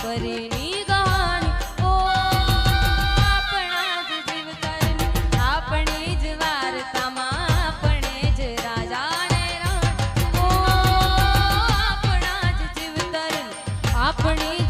પરીની કહાની ઓ આપણા જ જીવતરની આપણી જ વાર્તામાં આપણે જ રાજા ને રાણી ઓ આપણા જ જીવતરની આપણી